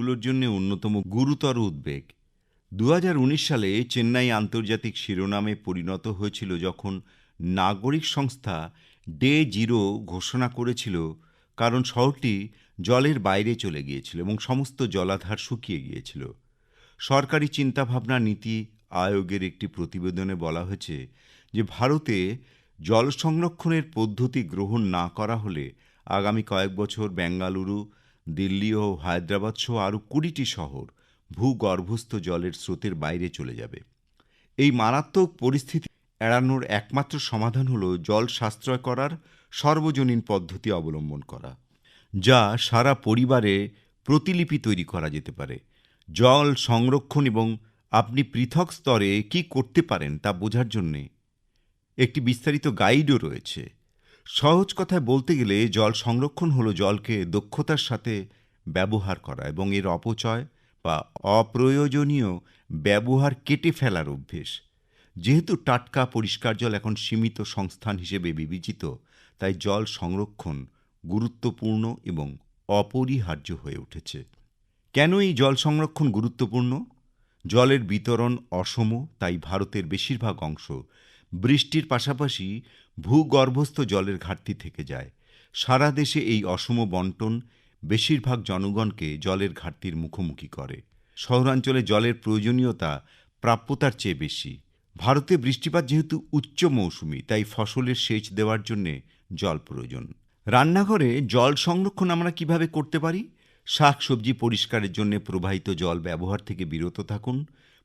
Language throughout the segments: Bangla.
দেশগুলোর জন্য অন্যতম গুরুতর উদ্বেগ। 2019 সালে চেন্নাই আন্তর্জাতিক শিরোনামে পরিণত হয়েছিল যখন নাগরিক সংস্থা ডে জিরো ঘোষণা করেছিল, কারণ শহরটি জলের বাইরে চলে গিয়েছিল এবং সমস্ত জলাধার শুকিয়ে গিয়েছিল। সরকারি চিন্তাভাবনা নীতি আয়োগের একটি প্রতিবেদনে বলা হয়েছে যে ভারতে জল সংরক্ষণের পদ্ধতি গ্রহণ না করা হলে আগামী কয়েক বছর বেঙ্গালুরু, দিল্লি ও হায়দ্রাবাদ সহ আরও 20টি শহর ভূগর্ভস্থ জলের স্রোতের বাইরে চলে যাবে। এই মারাত্মক পরিস্থিতি এড়ানোর একমাত্র সমাধান হল জল সাশ্রয় করার সর্বজনীন পদ্ধতি অবলম্বন করা, যা সারা পরিবারে প্রতিলিপি তৈরি করা যেতে পারে। জল সংরক্ষণ এবং আপনি পৃথক স্তরে কি করতে পারেন তা বোঝার জন্যে একটি বিস্তারিত গাইডও রয়েছে। সহজ কথায় বলতে গেলে জল সংরক্ষণ হলো জলকে দক্ষতার সাথে ব্যবহার করা এবং এর অপচয় বা অপ্রয়োজনীয় ব্যবহার কেটে ফেলার অভ্যেস। যেহেতু টাটকা পরিষ্কার জল এখন সীমিত সংস্থান হিসেবে বিবেচিত, তাই জল সংরক্ষণ গুরুত্বপূর্ণ এবং অপরিহার্য হয়ে উঠেছে। কেন এই জল সংরক্ষণ গুরুত্বপূর্ণ? জলের বিতরণ অসম, তাই ভারতের বেশিরভাগ অংশ বৃষ্টির পাশাপাশি ভূগর্ভস্থ জলের ঘাটতি থেকে যায়। সারা দেশে এই অসম বণ্টন বেশিরভাগ জনগণকে জলের ঘাটতির মুখোমুখি করে। শহরাঞ্চলে জলের প্রয়োজনীয়তা প্রাপ্যতার চেয়ে বেশি। ভারতে বৃষ্টিপাত যেহেতু উচ্চ মৌসুমি, তাই ফসলের সেচ দেওয়ার জন্যে জল প্রয়োজন। রান্নাঘরে জল সংরক্ষণ আমরা কিভাবে করতে পারি? শাকসবজি পরিষ্কারের জন্য প্রবাহিত জল ব্যবহার থেকে বিরত থাকুন।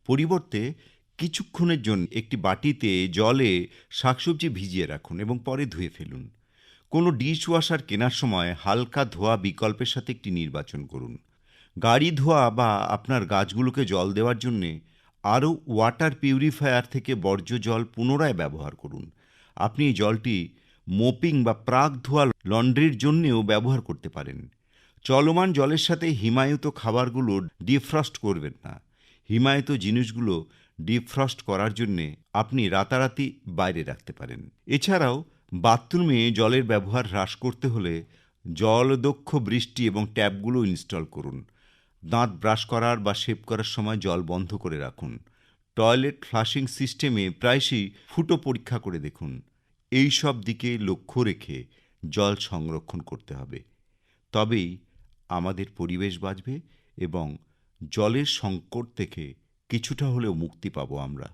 পরিবর্তে কিছুক্ষণের জন্য একটি বাটিতে জলে শাকসবজি ভিজিয়ে রাখুন এবং পরে ধুয়ে ফেলুন। কোনো ডিশওয়াশার কেনার সময় হালকা ধোয়া বিকল্পের সাথে একটি নির্বাচন করুন। গাড়ি ধোয়া বা আপনার গাছগুলোকে জল দেওয়ার জন্যে আরও ওয়াটার পিউরিফায়ার থেকে বর্জ্য জল পুনরায় ব্যবহার করুন। আপনি এই জলটি মোপিং বা প্রাক ধোয়া লন্ড্রির জন্যেও ব্যবহার করতে পারেন। চলমান জলের সাথে হিমায়িত খাবারগুলো ডিফ্রস্ট করবেন না। হিমায়িত জিনিসগুলো ডিফ্রস্ট করার জন্যে আপনি রাতারাতি বাইরে রাখতে পারেন। এছাড়াও বাথরুমে জলের ব্যবহার হ্রাস করতে হলে জলদক্ষ বৃষ্টি এবং ট্যাপগুলো ইনস্টল করুন। দাঁত ব্রাশ করার বা শেভ করার সময় জল বন্ধ করে রাখুন। টয়লেট ফ্লাশিং সিস্টেমে প্রায়শই ফুটো পরীক্ষা করে দেখুন। এই সব দিকে লক্ষ্য রেখে জল সংরক্ষণ করতে হবে। তবেই আমাদের পরিবেশ বাঁচবে এবং জলের সংকট থেকে কিছুটা হলেও মুক্তি পাবো আমরা।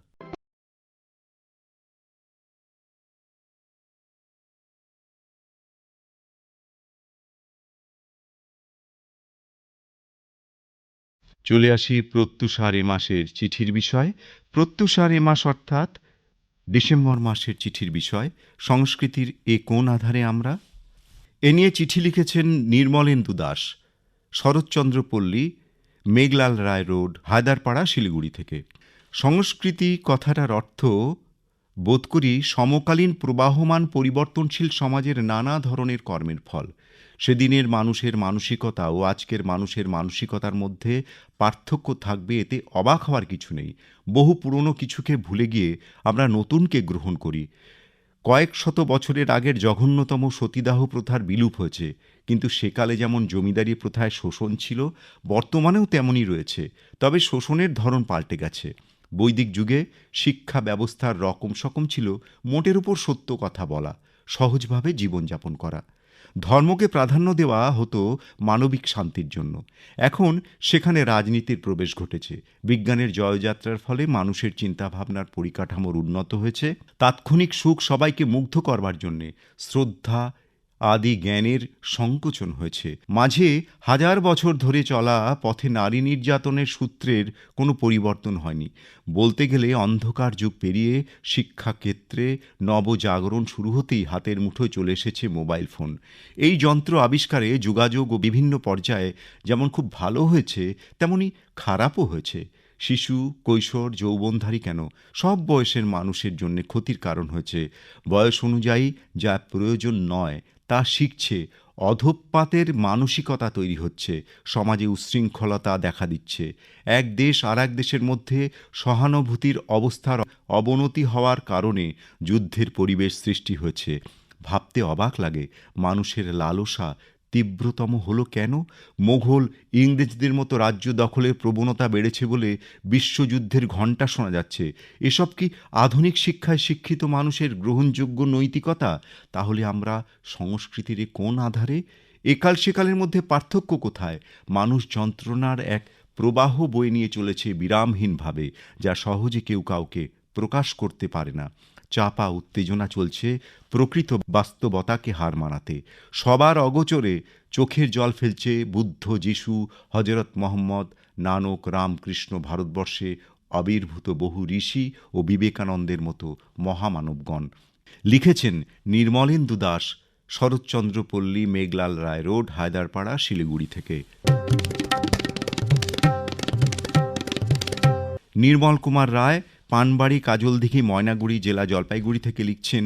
চলে আসি প্রত্যুষার এ মাসের চিঠির বিষয়। প্রত্যুষার এ মাস অর্থাৎ ডিসেম্বর মাসের চিঠির বিষয়, সংস্কৃতির এ কোন আধারে আমরা। এ নিয়ে চিঠি লিখেছেন নির্মলেন্দু দাস, শরৎচন্দ্র পল্লী, মেঘলাল রায় রোড, হায়দারপাড়া, শিলিগুড়ি থেকে। সংস্কৃতি কথাটার অর্থ বোধ করি সমকালীন প্রবাহমান পরিবর্তনশীল সমাজের নানা ধরনের কর্মের ফল। সেদিনের মানুষের মানসিকতা ও আজকের মানুষের মানসিকতার মধ্যে পার্থক্য থাকবে, এতে অবাক হওয়ার কিছু নেই। বহু পুরনো কিছুকে ভুলে গিয়ে আমরা নতুনকে গ্রহণ করি। কয়েক শত বছরের আগের জঘন্যতম সতীদাহ প্রথার বিলুপ হয়েছে, কিন্তু সেকালে যেমন জমিদারি প্রথায় শোষণ ছিল, বর্তমানেও তেমনই রয়েছে। তবে শোষণের ধরন পাল্টে গেছে। বৈদিক যুগে শিক্ষা ব্যবস্থার রকম সকম ছিল মোটের উপর সত্য কথা বলা, সহজভাবে জীবনযাপন করা। ধর্মকে প্রাধান্য দেওয়া হতো মানবিক শান্তির জন্য। এখন সেখানে রাজনীতির প্রবেশ ঘটেছে। বিজ্ঞানের জয়যাত্রার ফলে মানুষের চিন্তাভাবনার পরিকাঠামোর উন্নত হয়েছে। তাৎক্ষণিক সুখ সবাইকে মুগ্ধ করবার জন্যে শ্রদ্ধা আদি জ্ঞানের সংকোচন হয়েছে। মাঝে হাজার বছর ধরে চলা পথে নারী নির্যাতনের সূত্রের কোনো পরিবর্তন হয়নি। বলতে গেলে অন্ধকার যুগ পেরিয়ে শিক্ষাক্ষেত্রে নবজাগরণ শুরু হতেই হাতের মুঠোয় চলে এসেছে মোবাইল ফোন। এই যন্ত্র আবিষ্কারে যোগাযোগ ও বিভিন্ন পর্যায়ে যেমন খুব ভালো হয়েছে, তেমনি খারাপও হয়েছে। শিশু, কৈশোর, যৌবনধারী কেন, সব বয়সের মানুষের জন্য ক্ষতির কারণ হয়েছে। বয়স অনুযায়ী যা প্রয়োজন নয় তা শিখছে, অধঃপাতের মানসিকতা তৈরি হচ্ছে, সমাজে উচ্ছৃঙ্খলতা দেখা দিচ্ছে। এক দেশ আর এক দেশের মধ্যে সহানুভূতির অবস্থার অবনতি হওয়ার কারণে যুদ্ধের পরিবেশ সৃষ্টি হয়েছে। ভাবতে অবাক লাগে মানুষের লালসা তীব্রতম হলো কেন? মোঘল ইংরেজদের মতো রাজ্য দখলের প্রবণতা বেড়েছে বলে বিশ্বযুদ্ধের ঘণ্টা শোনা যাচ্ছে। এসব কি আধুনিক শিক্ষায় শিক্ষিত মানুষের গ্রহণযোগ্য নৈতিকতা? তাহলে আমরা সংস্কৃতির কোন আধারে? একাল সেকালের মধ্যে পার্থক্য কোথায়? মানুষ যন্ত্রণার এক প্রবাহ বয়ে নিয়ে চলেছে বিরামহীনভাবে, যা সহজে কেউ কাউকে প্রকাশ করতে পারে না। চাপা উত্তেজনা চলছে প্রকৃত বাস্তবতাকে হার মানাতে। সবার অগোচরে চোখের জল ফেলছে বুদ্ধ, যিশু, হজরত মোহাম্মদ, নানক, রামকৃষ্ণ, ভারতবর্ষে আবির্ভূত বহু ঋষি ও বিবেকানন্দের মতো মহামানবগণ। লিখেছেন নির্মলেন্দু দাস, শরৎচন্দ্র পল্লী, মেঘলাল রায় রোড, হায়দারপাড়া, শিলিগুড়ি থেকে। নির্মল কুমার রায়, পানবাড়ি, কাজলদিঘি, ময়নাগুড়ি, জেলা জলপাইগুড়ি থেকে লিখছেন,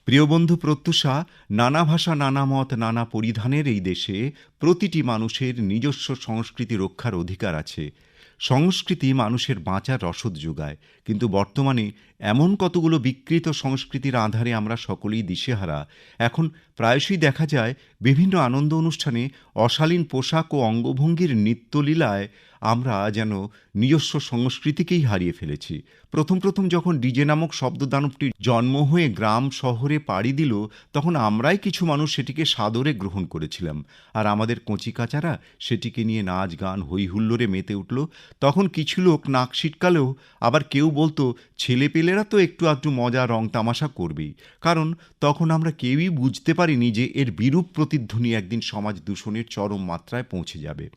প্রিয় বন্ধু প্রত্যুষা, নানা ভাষা, নানা মত, নানা পরিধানের এই দেশে প্রতিটি মানুষের নিজস্ব সংস্কৃতি রক্ষার অধিকার আছে। সংস্কৃতি মানুষের বাঁচার রসদ যোগায়, কিন্তু বর্তমানে এমন কতগুলো বিকৃত সংস্কৃতির আধারে আমরা সকলেই দিশেহারা। এখন প্রায়শই দেখা যায় বিভিন্ন আনন্দ অনুষ্ঠানে অশালীন পোশাক ও অঙ্গভঙ্গির নৃত্যলীলায় আমরা যেন নিজস্ব সংস্কৃতিকেই হারিয়ে ফেলেছি। প্রথম প্রথম যখন ডিজে নামক শব্দদানবটির জন্ম হয়ে গ্রাম শহরে পাড়ি দিল, তখন আমরাই কিছু মানুষ সেটিকে সাদরে গ্রহণ করেছিলাম, আর আমাদের কচিকাচারা সেটিকে নিয়ে নাচ গান হই হুল্লোড়ে মেতে উঠল। তখন কিছু লোক নাক সিটকালেও আবার কেউ বলতো ছেলেপেলেরা তো একটু আধটু মজা রং তামাশা করবেই, কারণ তখন আমরা কেউই বুঝতে পারিনি যে এর বিরূপ প্রতিধ্বনি একদিন সমাজ দূষণের চরম মাত্রায় পৌঁছে যাবে।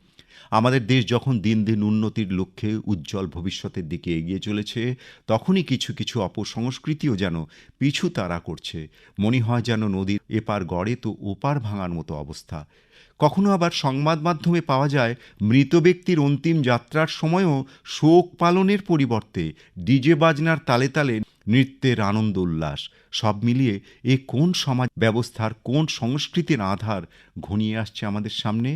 আমাদের দেশ যখন দিন দিন উন্নতির লক্ষ্যে উজ্জ্বল ভবিষ্যতের দিকে এগিয়ে চলেছে, তখনই কিছু কিছু অপসংস্কৃতিও যেন পিছু তাড়া করছে। মনে হয় যেন নদীর এপার গড়ে তো ওপার ভাঙার মতো অবস্থা। কখনো আবার সংবাদ মাধ্যমে পাওয়া যায় মৃত ব্যক্তির অন্তিম যাত্রার সময়ও শোক পালনের পরিবর্তে ডিজে বাজনার তালে তালে নৃত্যের আনন্দ উল্লাস। সব মিলিয়ে এ কোন সমাজ ব্যবস্থার, কোন সংস্কৃতির আধার ঘনিয়ে আসছে আমাদের সামনে?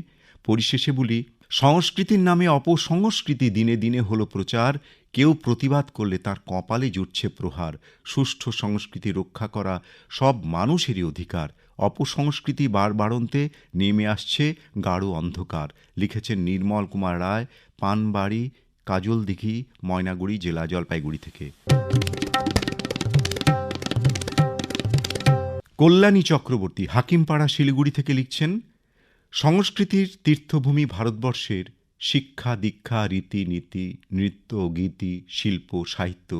পরিশেষে বলি, সংস্কৃতির নামে অপসংস্কৃতি দিনে দিনে হলো প্রচার। কেউ প্রতিবাদ করলে তার কপালে জুটছে প্রহার। সুষ্ঠু সংস্কৃতি রক্ষা করা সব মানুষেরই অধিকার। অপসংস্কৃতি বাড়বাড়ন্তে নেমে আসছে গাঢ় অন্ধকার। লিখেছেন নির্মল কুমার রায়, পানবাড়ি, কাজলদিঘি, ময়নাগুড়ি, জেলা জলপাইগুড়ি থেকে। কল্যাণী চক্রবর্তী, হাকিমপাড়া, শিলিগুড়ি থেকে লিখছেন, সংস্কৃতির তীর্থভূমি ভারতবর্ষের শিক্ষা, দীক্ষা, রীতিনীতি, নৃত্য, গীতি, শিল্প, সাহিত্য,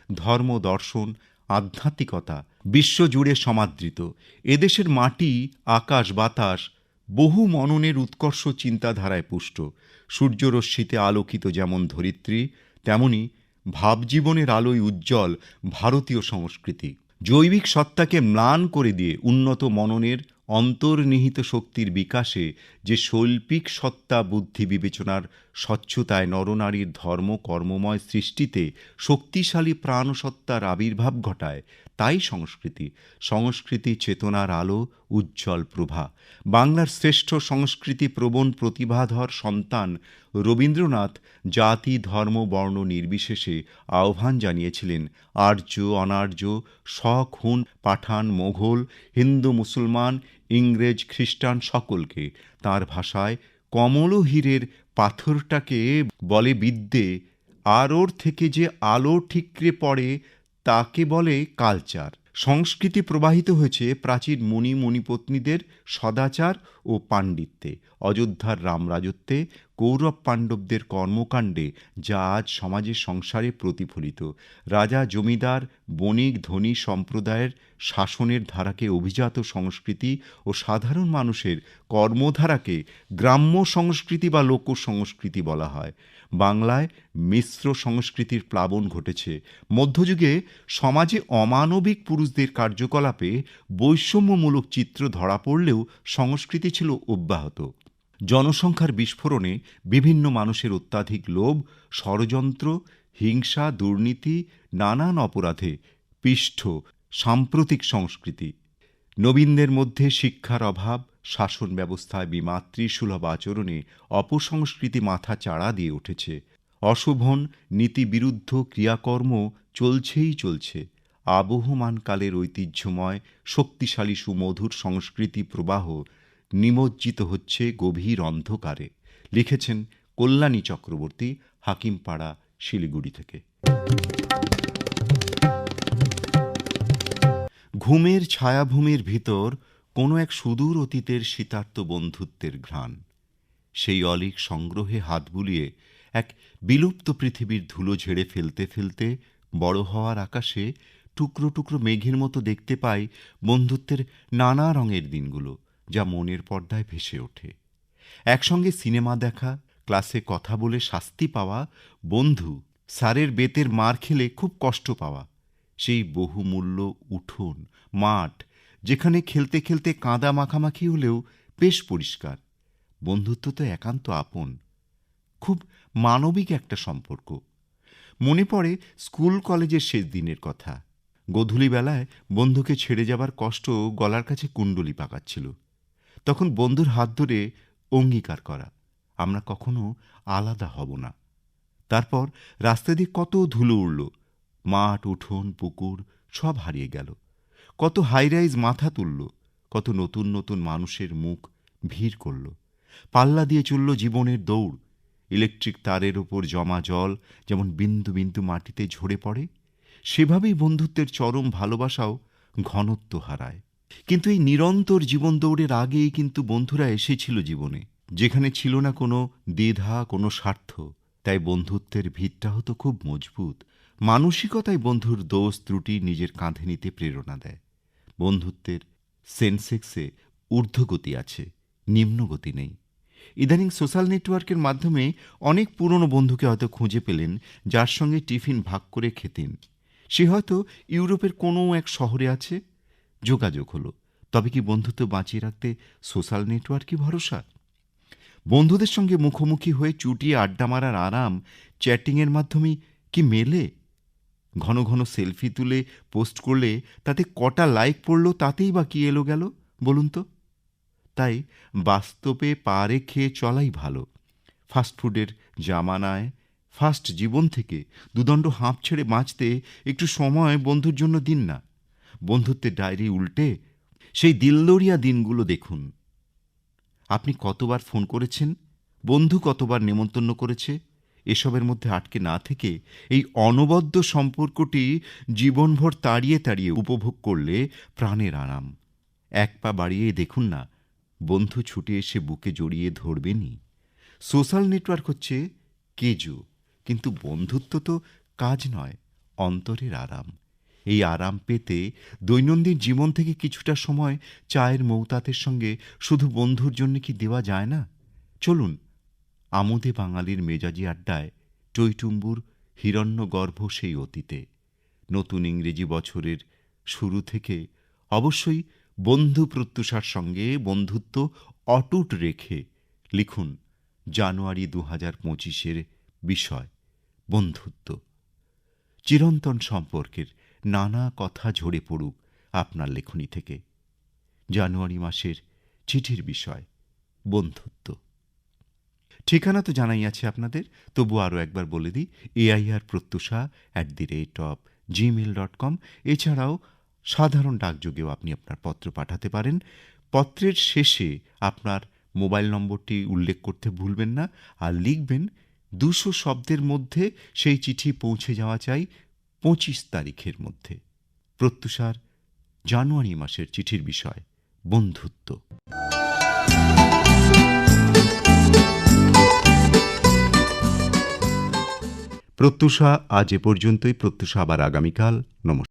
ধর্ম, দর্শন, আধ্যাত্মিকতা বিশ্বজুড়ে সমাদৃত। এদেশের মাটি, আকাশ, বাতাস বহু মননের উৎকর্ষ চিন্তাধারায় পুষ্ট। সূর্যরশ্মিতে আলোকিত যেমন ধরিত্রী, তেমনি ভাবজীবনের আলোয় উজ্জ্বল ভারতীয় সংস্কৃতি। জৈবিক সত্তাকে ম্লান করে দিয়ে উন্নত মননের অন্তর্নিহিত শক্তির বিকাশে যে শৈল্পিক সত্তা, বুদ্ধি, বিবেচনার স্বচ্ছতায় নরনারীর ধর্ম কর্মময় সৃষ্টিতে শক্তিশালী প্রাণসত্তার আবির্ভাব ঘটায়, তাই সংস্কৃতি। সংস্কৃতি চেতনার আলো, উজ্জ্বল প্রভা। বাংলার শ্রেষ্ঠ সংস্কৃতি প্রবণ প্রতিভাধর সন্তান রবীন্দ্রনাথ জাতি, ধর্ম, বর্ণ নির্বিশেষে আহ্বান জানিয়েছিলেন আর্য, অনার্য, শক, হুন, পাঠান, মোঘল, হিন্দু, মুসলমান, ইংরেজ, খ্রিস্টান সকলকে। তাঁর ভাষায়, কমল হীরের পাথরটাকে বলে বিদ্যে, আর ওর থেকে যে আলো ঠিকরে পড়ে তাকে বলে কালচার। সংস্কৃতি প্রবাহিত হয়েছে প্রাচীন মুনি মণিপত্নীদের সদাচার ও পাণ্ডিত্যে, অযোধ্যার রামরাজত্বে, কৌরব পাণ্ডবদের কর্মকাণ্ডে, যা আজ সমাজে সংসারে প্রতিফলিত। রাজা, জমিদার, বণিক, ধনী সম্প্রদায়ের শাসনের ধারাকে অভিজাত সংস্কৃতি ও সাধারণ মানুষের কর্মধারাকে গ্রাম্য সংস্কৃতি বা লোক সংস্কৃতি বলা হয়। বাংলায় মিশ্র সংস্কৃতির প্লাবন ঘটেছে। মধ্যযুগে সমাজে অমানবিক পুরুষদের কার্যকলাপে বৈষম্যমূলক চিত্র ধরা পড়লেও সংস্কৃতি ছিল অব্যাহত। জনসংখ্যার বিস্ফোরণে বিভিন্ন মানুষের অত্যাধিক লোভ, ষড়যন্ত্র, হিংসা, দুর্নীতি, নানান অপরাধে পিষ্ট সাম্প্রতিক সংস্কৃতি। নবীনদের মধ্যে শিক্ষার অভাব, শাসন ব্যবস্থায় বিমাতৃসুলভ আচরণে অপসংস্কৃতি মাথা চাড়া দিয়ে উঠেছে। অশোভন নীতিবিরুদ্ধ ক্রিয়াকর্ম চলছেই চলছে। আবহমান কালের ঐতিহ্যময় শক্তিশালী সুমধুর সংস্কৃতি প্রবাহ নিমজ্জিত হচ্ছে গভীর অন্ধকারে। লিখেছেন কল্যাণী চক্রবর্তী, হাকিমপাড়া, শিলিগুড়ি থেকে। ঘুমের ছায়াভূমির ভিতর কোনো এক সুদূর অতীতের শীতার্ত বন্ধুত্বের ঘ্রাণ। সেই অলীক সংগ্রহে হাত বুলিয়ে এক বিলুপ্ত পৃথিবীর ধুলো ঝেড়ে ফেলতে ফেলতে বড় হওয়ার আকাশে টুকরো টুকরো মেঘের মতো দেখতে পাই বন্ধুত্বের নানা রঙের দিনগুলো, যা মনের পর্দায় ভেসে ওঠে। একসঙ্গে সিনেমা দেখা, ক্লাসে কথা বলে শাস্তি পাওয়া, বন্ধু স্যারের বেতের মার খেলে খুব কষ্ট পাওয়া, সেই বহুমূল্য উঠোন, মাঠ, যেখানে খেলতে খেলতে কাদা মাখামাখি হলেও বেশ পরিষ্কার। বন্ধুত্ব তো একান্ত আপন, খুব মানবিক একটা সম্পর্ক। মনে পড়ে স্কুল কলেজের শেষ দিনের কথা। গোধূলি বেলায় বন্ধুকে ছেড়ে যাবার কষ্ট গলার কাছে কুণ্ডলি পাকাচ্ছিল। তখন বন্ধুর হাত ধরে অঙ্গীকার করা, আমরা কখনো আলাদা হব না। তারপর রাস্তা দিয়ে কত ধুলো উড়ল, মাঠ, উঠোন, পুকুর সব হারিয়ে গেল। কত হাইরাইজ মাথা তুলল, কত নতুন নতুন মানুষের মুখ ভিড় করল। পাল্লা দিয়ে চলল জীবনের দৌড়। ইলেকট্রিক তারের ওপর জমা জল যেমন বিন্দু বিন্দু মাটিতে ঝরে পড়ে, সেভাবেই বন্ধুত্বের চরম ভালোবাসাও ঘনত্ব হারায়। কিন্তু এই নিরন্তর জীবন দৌড়ের আগেই কিন্তু বন্ধুরা এসেছিল জীবনে, যেখানে ছিল না কোনো দ্বিধা, কোনো স্বার্থ। তাই বন্ধুত্বের ভিতটা হতো খুব মজবুত। মানসিকতায় বন্ধুর দোষ ত্রুটি নিজের কাঁধে নিতে প্রেরণা দেয়। বন্ধুত্বের সেন্সেক্সে ঊর্ধ্বগতি আছে, নিম্নগতি নেই। ইদানিং সোশ্যাল নেটওয়ার্কের মাধ্যমে অনেক পুরনো বন্ধুকে হয়তো খুঁজে পেলেন, যার সঙ্গে টিফিন ভাগ করে খেতেন। সে হয়তো ইউরোপের কোনো এক শহরে আছে। যোগাযোগ হলো, তবে কি বন্ধুত্ব বাঁচিয়ে রাখতে সোশ্যাল নেটওয়ার্কই ভরসা? বন্ধুদের সঙ্গে মুখোমুখি হয়ে চুটিয়ে আড্ডা মারার আরাম চ্যাটিংয়ের মাধ্যমেই কি মেলে? ঘন ঘন সেলফি তুলে পোস্ট করলে তাতে কটা লাইক পড়ল, তাতেই বা কি এলো গেল বলুন তো? তাই বাস্তবে পা রেখে চলাই ভালো। ফাস্টফুডের জামানায়, ফাস্ট জীবন থেকে দুদণ্ড হাঁপ ছেড়ে বাঁচতে একটু সময় বন্ধুর জন্য দিন না। বন্ধুত্বের ডায়েরি উল্টে সেই দিলদরিয়া দিনগুলো দেখুন। আপনি কতবার ফোন করেছেন, বন্ধু কতবার নেমন্তন্ন করেছে, এসবের মধ্যে আটকে না থেকে এই অনবদ্য সম্পর্কটি জীবনভর তাড়িয়ে তাড়িয়ে উপভোগ করলে প্রাণের আরাম। এক পা বাড়িয়ে দেখুন না, বন্ধু ছুটে এসে বুকে জড়িয়ে ধরবেনই। সোশ্যাল নেটওয়ার্ক হচ্ছে কেজো, কিন্তু বন্ধুত্ব তো কাজ নয়, অন্তরের আরাম। এই আরাম পেতে দৈনন্দিন জীবন থেকে কিছুটা সময় চায়ের মৌতাতের সঙ্গে শুধু বন্ধুর জন্য কি দেওয়া যায় না? চলুন আমোদে বাঙালির মেজাজি আড্ডায় টইটুম্বুর হিরণ্যগর্ভ সেই অতীতে। নতুন ইংরেজি বছরের শুরু থেকে অবশ্যই বন্ধু প্রত্যুষার সঙ্গে বন্ধুত্ব অটুট রেখে লিখুন জানুয়ারি 2025-এর বিষয় বন্ধুত্ব। চিরন্তন সম্পর্কের নানা কথা ঝরে পড়ুক আপনার লেখনী থেকে। জানুয়ারি মাসের চিঠির বিষয় বন্ধুত্ব। ঠিকানা তো জানাই আছে আপনাদের, তবু আরও একবার বলে দিই, air.প্রত্যুষা@gmail.com। এছাড়াও সাধারণ ডাকযোগেও আপনি আপনার পত্র পাঠাতে পারেন। পত্রের শেষে আপনার মোবাইল নম্বরটি উল্লেখ করতে ভুলবেন না, আর লিখবেন 200 শব্দের মধ্যে সেই চিঠি পৌঁছে যাওয়া চাই 25 তারিখের মধ্যে। প্রত্যুষার জানুয়ারি মাসের চিঠির বিষয় বন্ধুত্ব। প্রত্যুষা আজ এ পর্যন্তই। প্রত্যুষা আবার আগামীকাল। নমস্কার।